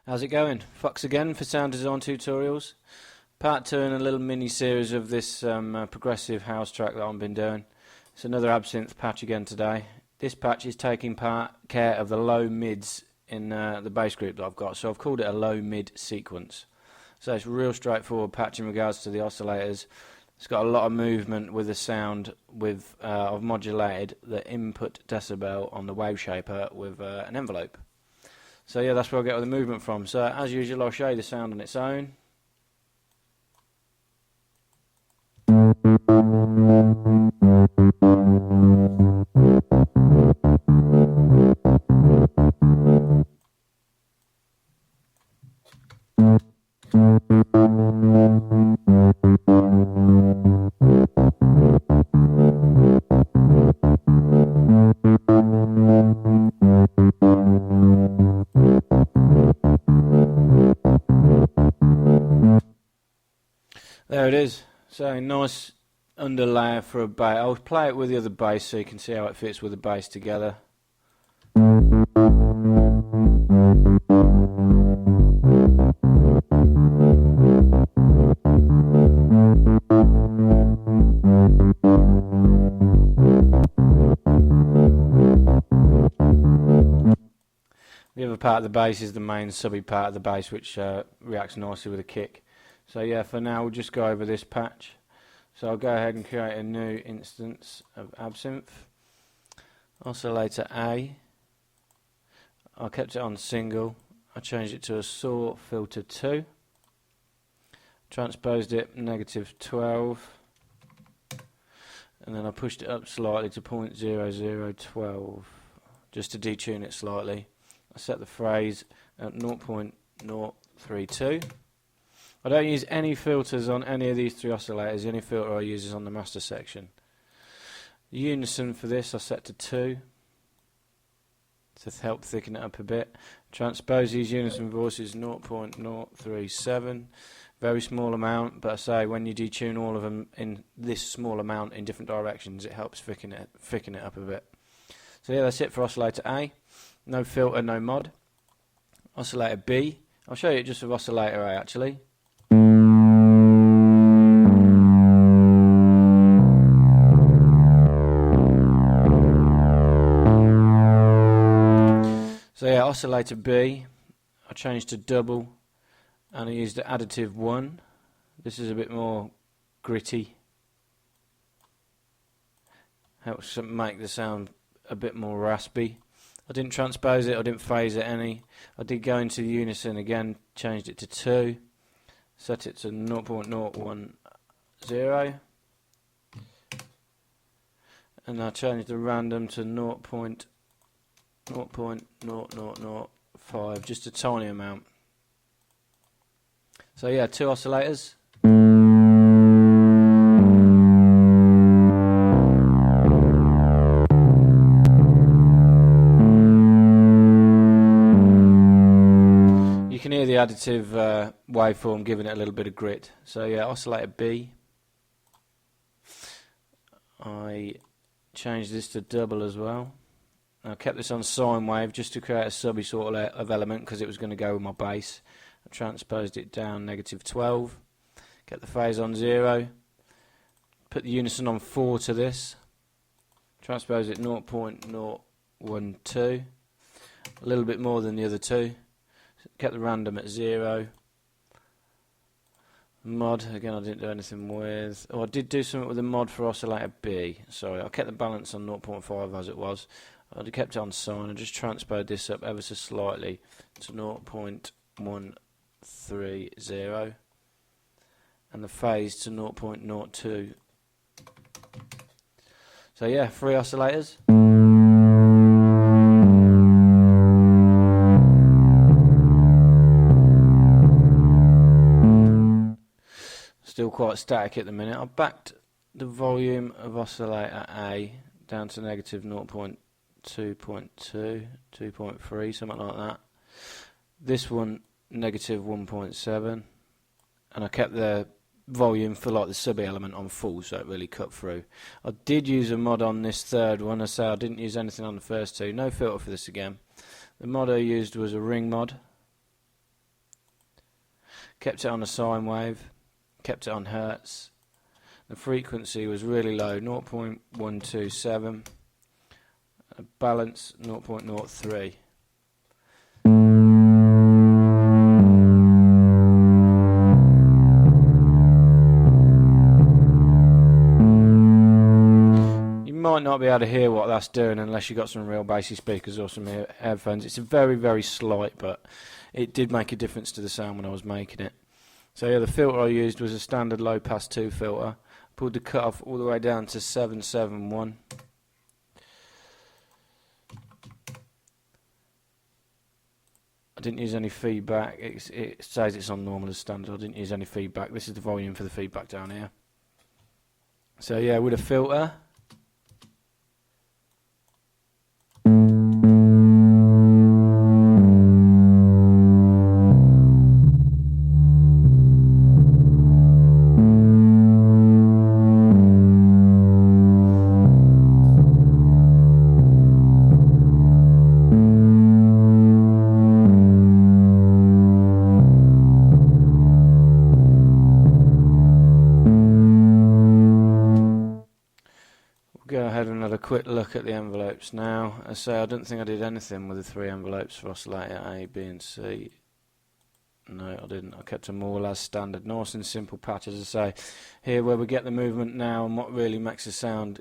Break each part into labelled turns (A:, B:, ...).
A: How's it going? Fox again for sound design tutorials. Part 2 in a little mini series of this progressive house track that I've been doing. It's another Absynth patch again today. This patch is taking care of the low mids in the bass group that I've got, so I've called it a low mid sequence. So it's a real straightforward patch in regards to the oscillators. It's got a lot of movement with the sound. I've modulated the input decibel on the wave shaper with an envelope. So yeah, that's where I get all the movement from. So as usual, I'll show you the sound on its own. There it is. So nice underlayer for a bass. I'll play it with the other bass so you can see how it fits with the bass together. The other part of the bass is the main subby part of the bass, which reacts nicely with a kick. So yeah, for now we'll just go over this patch. So I'll go ahead and create a new instance of Absynth. Oscillator A. I kept it on single. I changed it to a saw filter 2. Transposed it -12. And then I pushed it up slightly to 0.0012 just to detune it slightly. I set the phrase at 0.032. I don't use any filters on any of these three oscillators. The only filter I use is on the master section. The unison for this I set to 2 to help thicken it up a bit. Transpose these unison voices 0.037. Very small amount, but I say when you detune all of them in this small amount in different directions, it helps thicken it up a bit. So yeah, that's it for oscillator A. No filter, no mod. Oscillator B. I'll show you it just with oscillator A actually. So yeah, oscillator B, I changed to double and I used the additive 1. This is a bit more gritty. Helps make the sound a bit more raspy. I didn't transpose it, I didn't phase it any. I did go into the unison again, changed it to 2. Set it to 0.010. And I changed the random to 0.0005, just a tiny amount. So yeah, 2 oscillators. You can hear the additive waveform giving it a little bit of grit. So yeah, oscillator B. I changed this to double as well. I kept this on sine wave just to create a subby sort of element because it was going to go with my bass. I transposed it down -12. Kept the phase on 0. Put the unison on 4 to this. Transpose it 0.012. A little bit more than the other two. Kept the random at 0. Mod, again I didn't do anything with. Oh, I did do something with the mod for oscillator B. Sorry, I kept the balance on 0.5 as it was. I kept it on sine and just transposed this up ever so slightly to 0.130 and the phase to 0.02. So yeah, 3 oscillators. Still quite static at the minute. I backed the volume of oscillator A down to -0.2.2, 2.3, something like that. This one -1.7, and I kept the volume for like the sub element on full, so it really cut through. I did use a mod on this third one. I say I didn't use anything on the first two. No filter for this again. The mod I used was a ring mod. kept it on a sine wave, kept it on hertz. The frequency was really low, 0.127, balance 0.03. Might not be able to hear what that's doing unless you've got some real bassy speakers or some headphones. It's a very, very slight, but it did make a difference to the sound when I was making it. So yeah, the filter I used was a standard low pass 2 filter. Pulled the cutoff all the way down to 771. I didn't use any feedback. It says it's on normal as standard. I didn't use any feedback. This is the volume for the feedback down here. So yeah, with a filter, go ahead and have a quick look at the envelopes now. I say I don't think I did anything with the 3 envelopes for oscillator A, B and C. No, I didn't. I kept them all as standard. Nice and simple patch, as I say. Here where we get the movement now, and what really makes the sound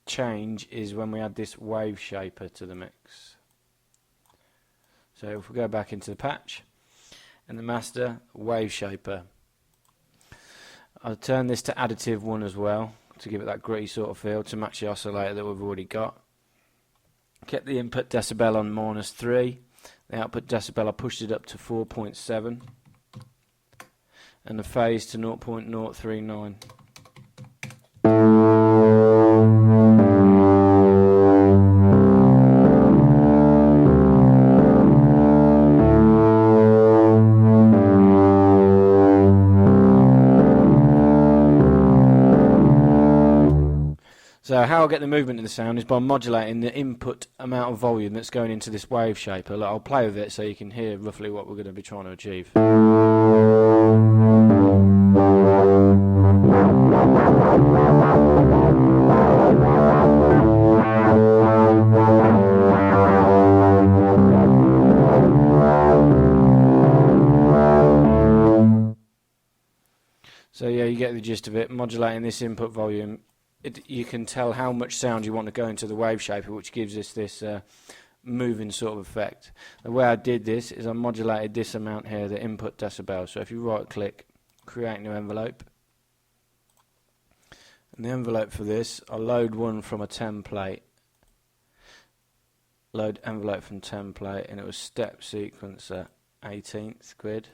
A: change is when we add this wave shaper to the mix. So if we go back into the patch and the master, wave shaper. I'll turn this to additive 1 as well, to give it that gritty sort of feel, to match the oscillator that we've already got. Kept the input decibel on -3, the output decibel I pushed it up to 4.7, and the phase to 0.039. So how I get the movement in the sound is by modulating the input amount of volume that's going into this wave shaper. Look, I'll play with it so you can hear roughly what we're going to be trying to achieve. So yeah, you get the gist of it. Modulating this input volume, you can tell how much sound you want to go into the wave shaper, which gives us this moving sort of effect. The way I did this is I modulated this amount here, the input decibel. So if you right click, create new envelope, and the envelope for this, I'll load one from a template. Load envelope from template, and it was step sequencer 18th grid.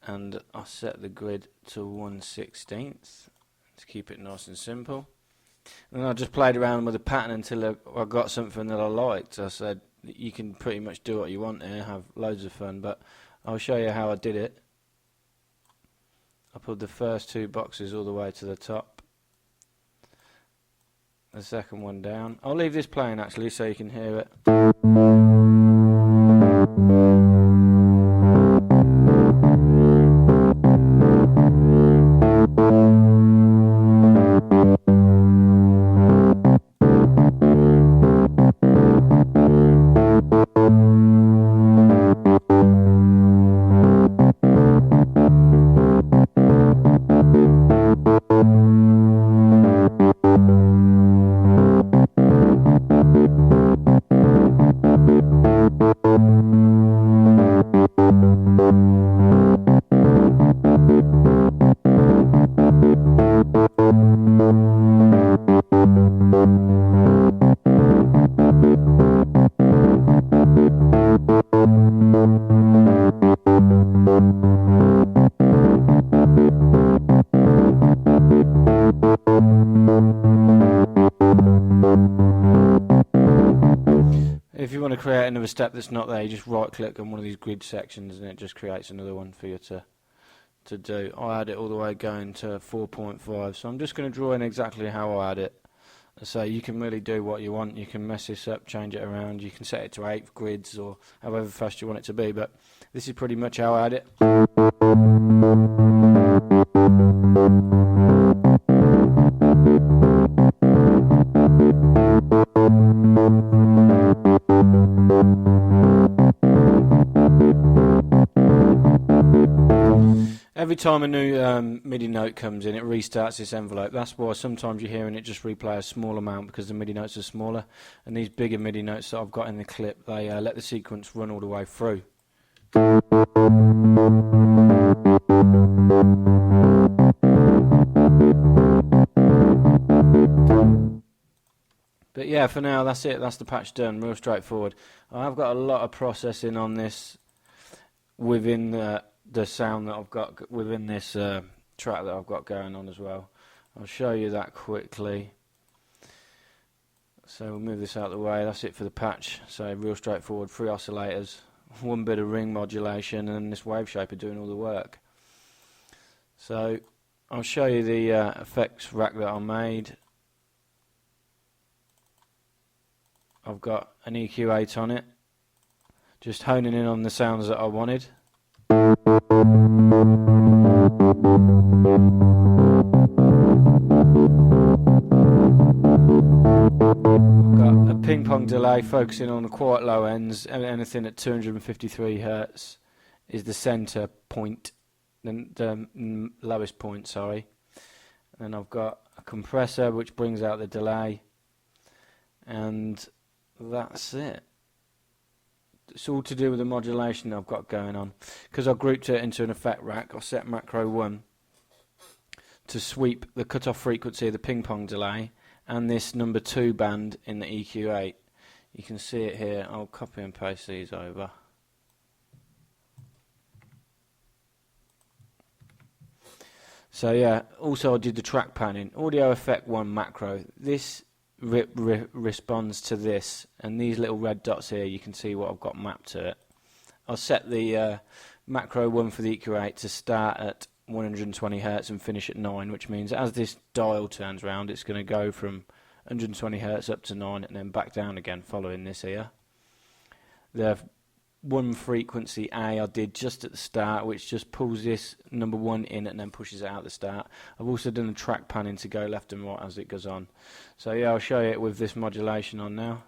A: And I'll set the grid to 1/16 to keep it nice and simple. And I just played around with the pattern until I got something that I liked. I said, you can pretty much do what you want here, have loads of fun, but I'll show you how I did it. I put the first 2 boxes all the way to the top, the second one down. I'll leave this playing actually so you can hear it. If you want to create another step that's not there, you just right click on one of these grid sections and it just creates another one for you to do. I had it all the way going to 4.5, so I'm just going to draw in exactly how I had it So you can really do what you want. You can mess this up, change it around. You can set it to 8 grids or however fast you want it to be. But this is pretty much how I had it. Every time a new MIDI note comes in, it restarts this envelope. That's why sometimes you're hearing it just replay a small amount, because the MIDI notes are smaller. And these bigger MIDI notes that I've got in the clip, they let the sequence run all the way through. But yeah, for now, that's it. That's the patch done. Real straightforward. I've got a lot of processing on this within the sound that I've got within this track that I've got going on as well. I'll show you that quickly. So we'll move this out of the way. That's it for the patch. So real straightforward. 3 oscillators, 1 bit of ring modulation, and this wave shaper doing all the work. So I'll show you the effects rack that I made. I've got an EQ8 on it, just honing in on the sounds that I wanted. I've got a ping pong delay focusing on the quite low ends, and anything at 253 Hz is the center point, the lowest point, sorry. And then I've got a compressor which brings out the delay, and that's it. It's all to do with the modulation I've got going on. Because I grouped it into an effect rack, I set macro 1 to sweep the cutoff frequency of the ping pong delay and this number 2 band in the EQ8. You can see it here. I'll copy and paste these over. So yeah, also I did the track panning. Audio effect 1 macro. This responds to this, and these little red dots here, you can see what I've got mapped to it. I'll set the macro 1 for the EQ8 to start at 120 Hz and finish at 9, which means as this dial turns round, it's going to go from 120 Hz up to 9 and then back down again following this here. The 1 frequency A I did just at the start, which just pulls this number 1 in and then pushes it out at the start. I've also done the track panning to go left and right as it goes on. So yeah, I'll show you it with this modulation on now.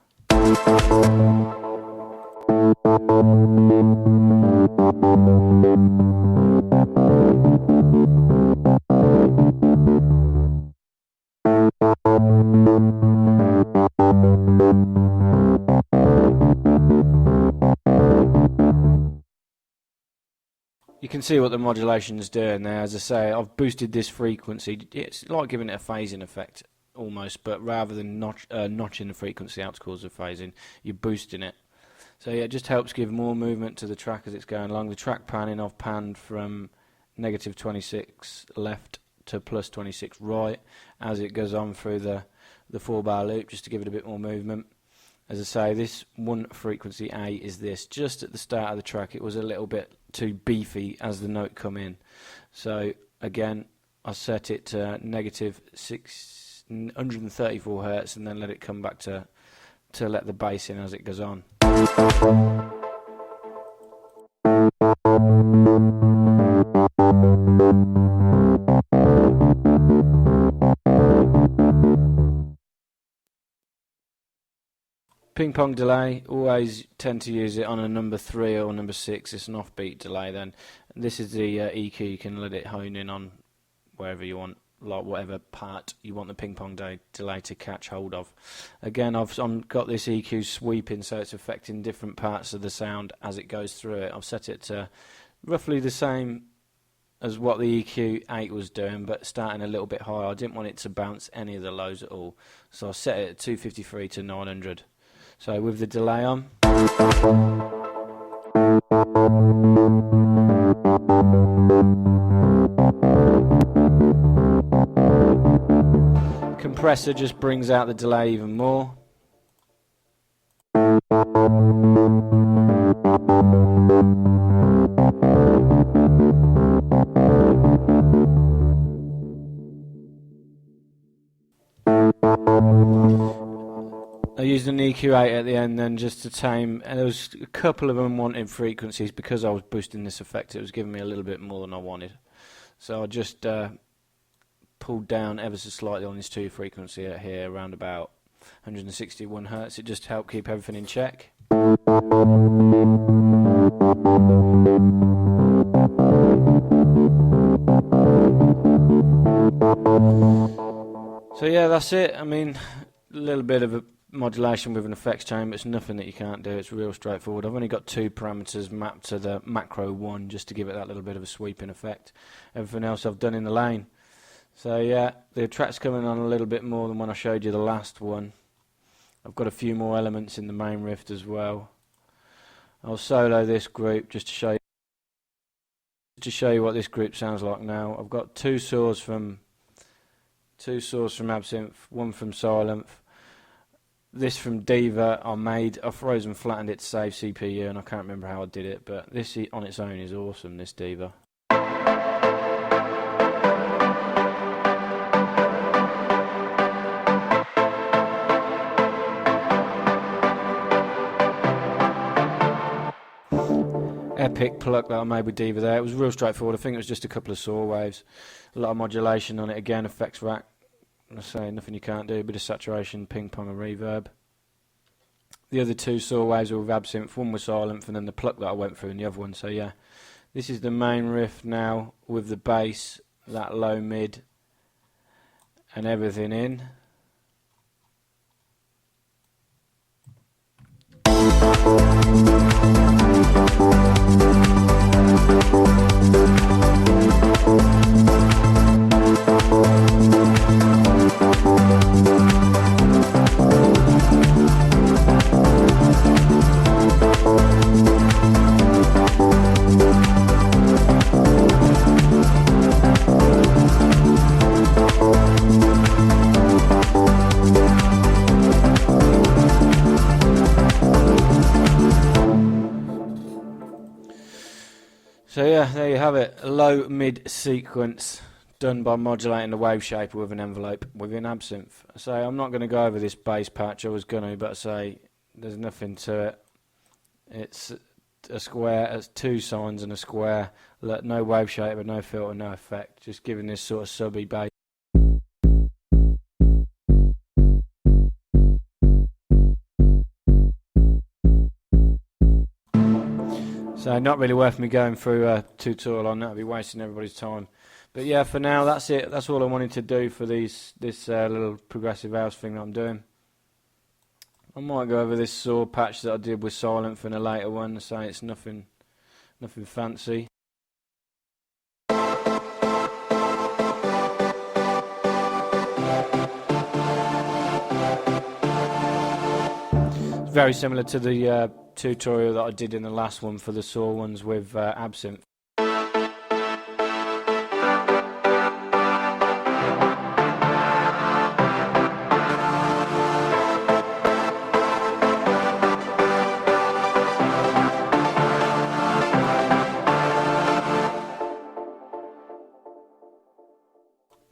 A: You can see what the modulation is doing there. As I say, I've boosted this frequency. It's like giving it a phasing effect almost, but rather than notching the frequency out to cause a phasing, you're boosting it. So yeah, it just helps give more movement to the track as it's going along. The track panning, I've panned from -26 left to +26 right as it goes on through the 4-bar loop, just to give it a bit more movement. As I say, this 1 frequency A is this. Just at the start of the track, it was a little bit too beefy as the note come in. So again, I set it to -634 Hz and then let it come back to let the bass in as it goes on. Ping pong delay, always tend to use it on a number 3 or number 6. It's an offbeat delay then. This is the EQ, you can let it hone in on wherever you want, like whatever part you want the ping pong delay to catch hold of. Again, I've got this EQ sweeping, so it's affecting different parts of the sound as it goes through it. I've set it to roughly the same as what the EQ8 was doing, but starting a little bit higher. I didn't want it to bounce any of the lows at all, so I set it at 253 to 900. So with the delay on, compressor just brings out the delay even more. I used an EQ8 at the end then just to tame, and there was a couple of unwanted frequencies because I was boosting this effect. It was giving me a little bit more than I wanted, so I just pulled down ever so slightly on this 2 frequency at here, around about 161 Hz. It just helped keep everything in check. So yeah, that's it. I mean, a little bit of a modulation with an effects chamber. It's nothing that you can't do. It's real straightforward. I've only got 2 parameters mapped to the macro 1 just to give it that little bit of a sweeping effect. Everything else I've done in the lane. So yeah, the track's coming on a little bit more than when I showed you the last one. I've got a few more elements in the main riff as well. I'll solo this group just to show you what this group sounds like now. I've got 2 saws from Absynth, 1 from Silent. This from Diva I froze and flattened it to save CPU, and I can't remember how I did it, but this on its own is awesome, this Diva. Epic pluck that I made with Diva there. It was real straightforward. I think it was just a couple of saw waves. A lot of modulation on it again, effects rack. I say nothing you can't do, a bit of saturation, ping pong and reverb. The other 2 saw waves were with Absynth, 1 was Silent, and then the pluck that I went through in the other one. So yeah, this is the main riff now with the bass, that low mid and everything in. So yeah, there you have it, a low mid sequence done by modulating the wave shaper with an envelope within Absynth. So I'm not going to go over this bass patch, I was going to, but I say there's nothing to it. It's a square, it's 2 sines and a square, no wave shaper, no filter, no effect, just giving this sort of subby bass. So not really worth me going through a tutorial on that, I'll be wasting everybody's time. But yeah, for now that's it, that's all I wanted to do for this little progressive house thing that I'm doing. I might go over this saw patch that I did with Silent in a later one, so it's nothing fancy. It's very similar to the tutorial that I did in the last one for the saw ones with Absynth.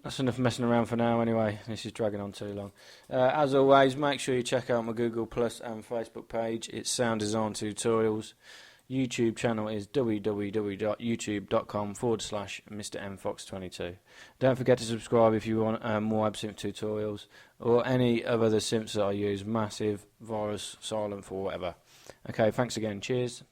A: That's enough messing around for now anyway, this is dragging on too long. As always, make sure you check out my Google Plus and Facebook page, it's Sound Design Tutorials. YouTube channel is www.youtube.com/MrMFox22. Don't forget to subscribe if you want more Absynth tutorials, or any of other synths that I use, Massive, Virus, Silent, or whatever. Okay, thanks again, cheers.